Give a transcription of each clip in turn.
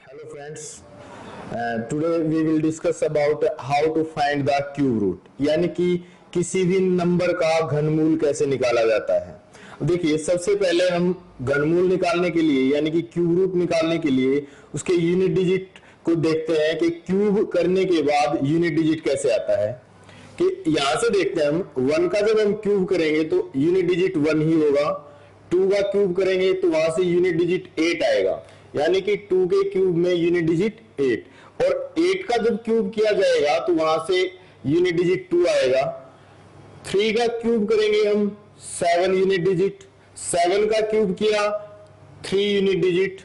Hello friends, today we will discuss about how to find the cube root, यानी कि किसी भी number का घनमूल कैसे निकाला जाता है। देखिए सबसे पहले हम घनमूल निकालने के लिए यानी कि क्यूब रूट निकालने के लिए उसके यूनिट डिजिट को देखते हैं कि क्यूब करने के बाद यूनिट डिजिट कैसे आता है। कि यहां से देखते हैं हम 1 का जब हम क्यूब करेंगे तो यूनिट डिजिट 1 ही होगा, 2 का क्यूब करेंगे तो वहां से यूनिट डिजिट 8 आएगा, यानी कि 2 के क्यूब में यूनिट डिजिट 8 और 8 का जब क्यूब किया जाएगा तो वहां से यूनिट डिजिट 2 आएगा। 3 का क्यूब करेंगे हम 7 यूनिट डिजिट, 7 का क्यूब किया 3 यूनिट डिजिट।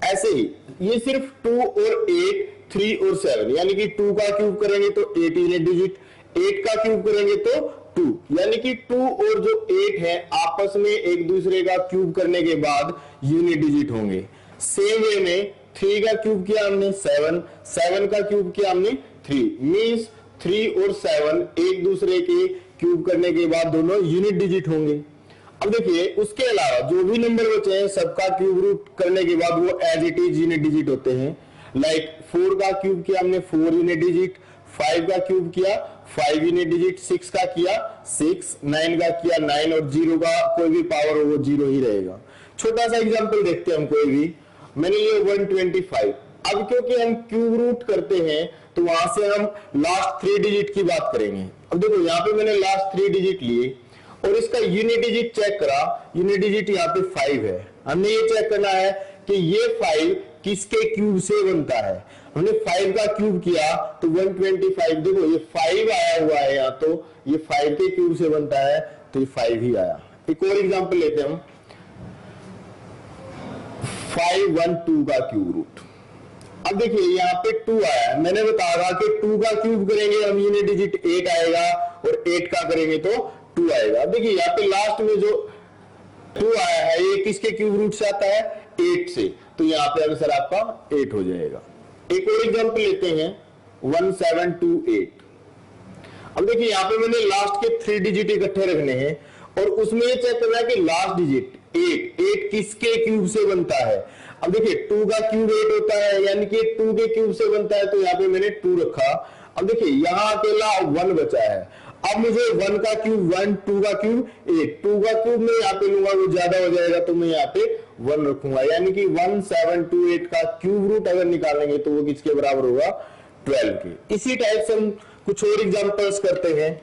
ऐसे ही ये सिर्फ 2 और 8, 3 और 7 यानी कि 2 का क्यूब करेंगे तो 8 यूनिट डिजिट, 8 का क्यूब करेंगे तो 2 यानी कि 2 और जो 8 है आपस में एक दूसरे का क्यूब करने के बाद यूनिट डिजिट होंगे। सेम वे में 3 का क्यूब किया हमने 7, 7 का क्यूब किया हमने 3, मींस 3 और 7 एक दूसरे के क्यूब करने के बाद दोनों यूनिट डिजिट होंगे। अब देखिए उसके अलावा जो भी नंबर बचे हैं सबका क्यूब रूट करने के बाद वो as it is unit digit होते हैं। लाइक 4 का क्यूब किया हमने 4 यूनिट डिजिट, 5 का क्यूब किया 5 यूनिट डिजिट, 6 का किया 6, 9 का किया 9 और 0 का कोई भी पावर हो वो 0 ही रहेगा। छोटा सा एग्जांपल देखते हैं हम कोई भी, मैंने लिए 125। अब क्योंकि हम क्यूब रूट करते हैं तो वहां से हम लास्ट 3 डिजिट की बात करेंगे। अब देखो यहाँ पे मैंने लास्ट 3 डिजिट लिए और इसका यूनिट डिजिट चेक करा, यूनिट डिजिट यहाँ पे 5 है। हमने ये चेक करना है कि ये 5 किसके क्यूब से बनता है। हमने 5 का क्यूब किया तो 125, देखो ये 5 आया हुआ है यहाँ, तो ये 5 के क्यूब से बनता है तो ये 5 ही आया। एक और एग्जांपल लेते हैं हम 512 का क्यूब रूट। अब देखिए यहाँ पे 2 आया है, मैंने बताया कि 2 का क्यूब करेंगे हम यूनिट डिजिट 8 आएगा और 8 का करेंगे तो 2 आएगा। देखिए यहाँ पे लास्ट में जो 2 आया है ये किसके क्यूब रूट से आता है, 8 से, तो यहाँ पे आंसर आपका 8 हो जाएगा। एक और एग्जांपल लेते हैं 1728। अब देखिए यहाँ पे मैंने लास्ट के 3 डिजिट इकट्ठे रखने हैं और उसमें ये चेक करना है कि लास्ट डिजिट 8 किसके क्यूब से बनता है। अब देखिए 2 का क्यूब 8 होता है यानी कि 2 के क्यूब से बनता है, तो यहाँ पे मैंने 2 रखा। अब देखिए यहाँ अकेला 1 बचा है, अब मुझे 1 का क्यूब 1, 2 का क्यूब 8, 2 का क्यूब मैं यहाँ पे लूंगा वो ज्यादा हो जाएगा तो मैं यहाँ पे 1 रखूंगा, यानी कि 1728 का क्यूब रूट अगर निकालेंगे तो वो किसके बराबर होगा, 12 के। इसी टाइप से हम कुछ और एग्जांपल्स करते हैं।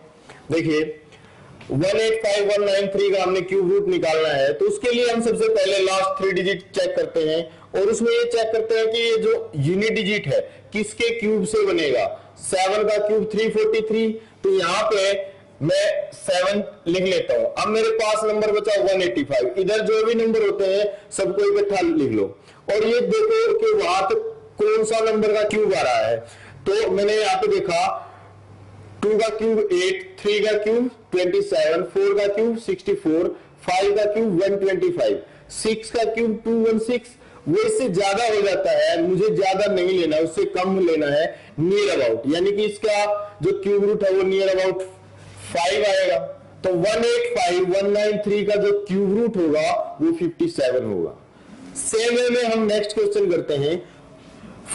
देखिए 185193 का हमने क्यूब रूट निकालना है तो उसके लिए हम सबसे पहले लास्ट 3 डिजिट चेक करते हैं और उसमें ये चेक करते हैं कि ये जो यूनिट डिजिट है किसके क्यूब से बनेगा। 7 का क्यूब 343, तो यहाँ पे मैं 7 लिख लेता हूं। अब मेरे पास नंबर बचा 185, इधर जो भी नंबर होते हैं सबको इकट्ठा लिख लो और ये देखो कि वहां तक कौन सा नंबर का क्यूब आ रहा है। तो मैंने यहाँ पे देखा 2 का क्यूब 8, 3 का क्यूब 27, 4 का क्यूब 64, 5 का क्यूब 125, 6 का क्यूब 216। वो इससे ज्यादा हो जाता है, मुझे ज्यादा नहीं लेना, उससे कम लेना है, नियर अबाउट, यानी कि इसका जो क्यूब रूट है वो नियर अबाउट 5 आएगा। तो 185193 का जो क्यूब रूट होगा वो 57 होगा। सेम वे में हम नेक्स्ट क्वेश्चन करते हैं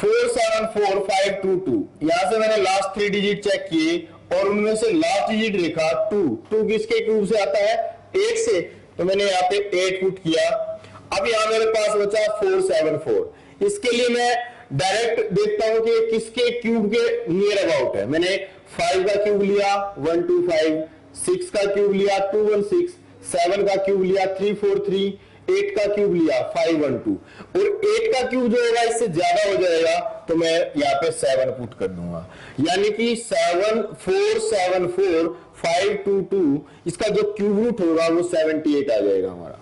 474522। यहां से मैंने लास्ट 3 डिजिट चेक किए और उनमें से लास्ट डिजिट देखा 2 किसके क्यूब से आता है, 8 से, तो मैंने यहाँ पे 8 पुट किया। अब यहाँ मेरे पास बचा 474। इसके लिए मैं डायरेक्ट देखता हूं कि किसके क्यूब के नियर अबाउट है। मैंने 5 का क्यूब लिया 125, 6 का क्यूब लिया 216, 7 का क्यूब लिया 343, 8 का क्यूब लिया 512 और 8 का क्यूब जो होगा इससे ज्यादा हो जाएगा तो मैं यहाँ पे 7 पुट कर दूंगा, यानी कि 7474522 इसका जो क्यूब रूट होगा वो 78 आ जाएगा हमारा।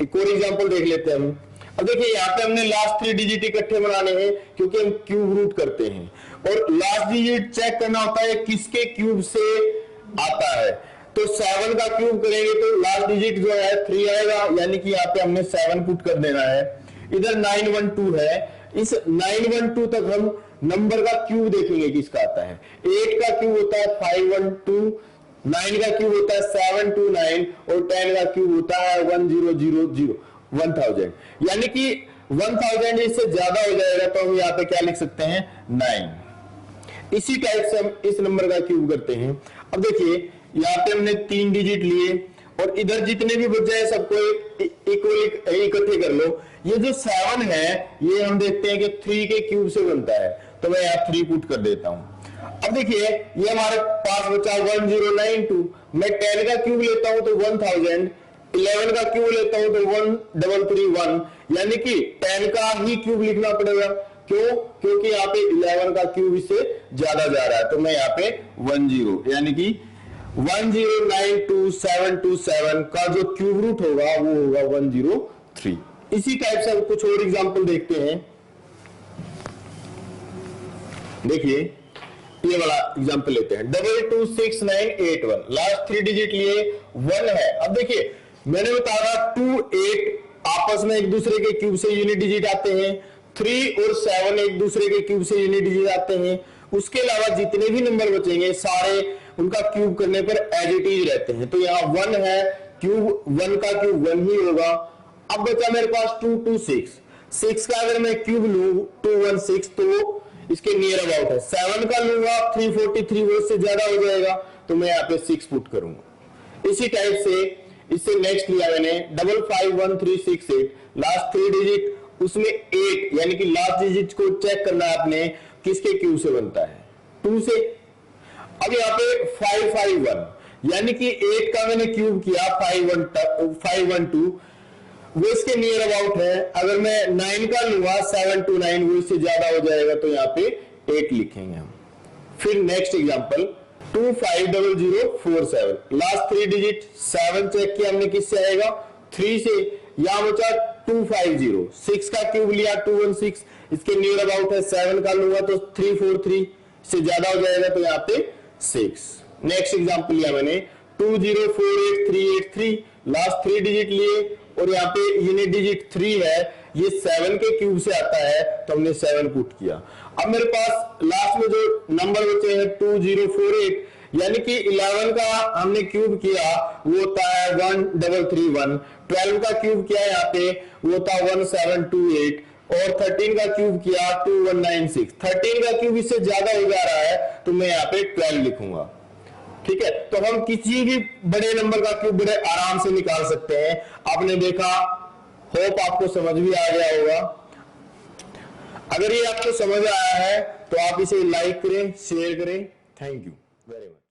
एक और एग्जांपल देख लेते हैं हम। अब देखिए यहाँ पे हमने लास्ट 3 डिजिट इकट्ठे बनाने हैं क्योंकि हम क्यूब रूट करते हैं और लास्ट डिजिट चेक करना होता है किसके क्यूब से आता है। तो 7 का क्यूब करेंगे तो लास्ट डिजिट जो है 3 आएगा, यानी कि यहाँ पे हमने 7 पुट कर देना है। इधर 912 है, इस 912 तक हम नंबर का क्यूब देखेंगे किसका आता है। 8 का क्यूब होता है 512, 9 का क्यूब होता है 729 और 10 का क्यूब होता है 1000, 1000, यानी कि 1000 इससे ज्यादा हो जाएगा तो हम यहाँ पे क्या लिख सकते हैं 9। इसी टाइप से हम इस नंबर का क्यूब करते हैं। अब देखिए यहाँ पे हमने 3 डिजिट लिए और इधर जितने भी बच जाए सबको इक्वल इकट्ठे कर लो। ये जो 7 है ये हम देखते हैं कि 3 के क्यूब से बनता है, तो मैं यहाँ 3 पुट कर देता हूं। अब देखिए ये हमारे पास बचा 1092। मैं 10 का क्यूब लेता हूं तो 1000, 11 का क्यूब लेता हूं तो 1331, यानी कि 10 का ही क्यूब लिखना पड़ेगा। क्यों? क्योंकि यहाँ पे 11 का क्यूब इससे ज्यादा जा रहा है, तो मैं यहाँ पे 10 यानी कि 1092727 का जो क्यूब रूट होगा वो होगा 103। इसी टाइप से हम कुछ और एग्जांपल देखते हैं। देखिए ये वाला एग्जांपल लेते हैं 226981। लास्ट 3 डिजिट लिए 1 है। अब देखिए मैंने बताया 2 8 आपस में एक दूसरे के क्यूब से यूनिट डिजिट आते हैं, 3 और 7 एक दूसरे के क्यूब से यूनिट डिजिट आते हैं। उसके अलावा जितने भी नंबर बचेंगे सारे उनका क्यूब करने पर एज इट इज रहते हैं। तो यहाँ 1 है, क्यूब 1 का क्यूब 1 ही होगा। अब बचा मेरे पास 226। 6 का अगर मैं क्यूब लूं 216 तो इसके नियर अबाउट है। 7 का लूंगा 343, वो इससे ज्यादा हो जाएगा, तो मैं यहाँ पे 6 पुट करूंगा। इसी टाइप से इससे नेक्स्ट लिया मैंने 551368। लास्ट 3 डिजिट उसमें 8 यानी कि लास्ट डिजिट को चेक करना है आपने किसके क्यूब से बनता है, 2 से। अब यहाँ पे 551 यानी कि 8 का मैंने क्यूब किया 512, वो इसके नियर अबाउट है। अगर मैं 9 का लूंगा 729, वो इससे ज्यादा हो जाएगा, तो यहाँ पे 8 लिखेंगे हम। फिर next example 250047। Last 3 digit 7 check किया हमने किससे आएगा 3 से। यहां बचा 250। 6 का क्यूब लिया 216, इसके नियर अबाउट है। 7 का लूंगा तो 343 से ज्यादा हो जाएगा, तो यहाँ पे 6। नेक्स्ट एग्जांपल लिया मैंने 2048383। लास्ट 3 डिजिट लिए और यहाँ पे यूनिट डिजिट 3 है, ये 7 के क्यूब से आता है, तो हमने 7 पुट किया। अब मेरे पास लास्ट में जो नंबर बचे हैं 2048 यानी कि 11 का हमने क्यूब किया वो होता है 1331। 12 का क्यूब किया यहाँ पे वो होता 1728 और 13 का क्यूब किया 2196। 13 का क्यूब इससे ज्यादा हो जा रहा है, तो मैं यहाँ पे 12 लिखूंगा। ठीक है, तो हम किसी भी बड़े नंबर का क्यूब बड़े आराम से निकाल सकते हैं। आपने देखा, होप आपको समझ भी आ गया होगा। अगर ये आपको समझ आया है तो आप इसे लाइक करें, शेयर करें। Thank you very much.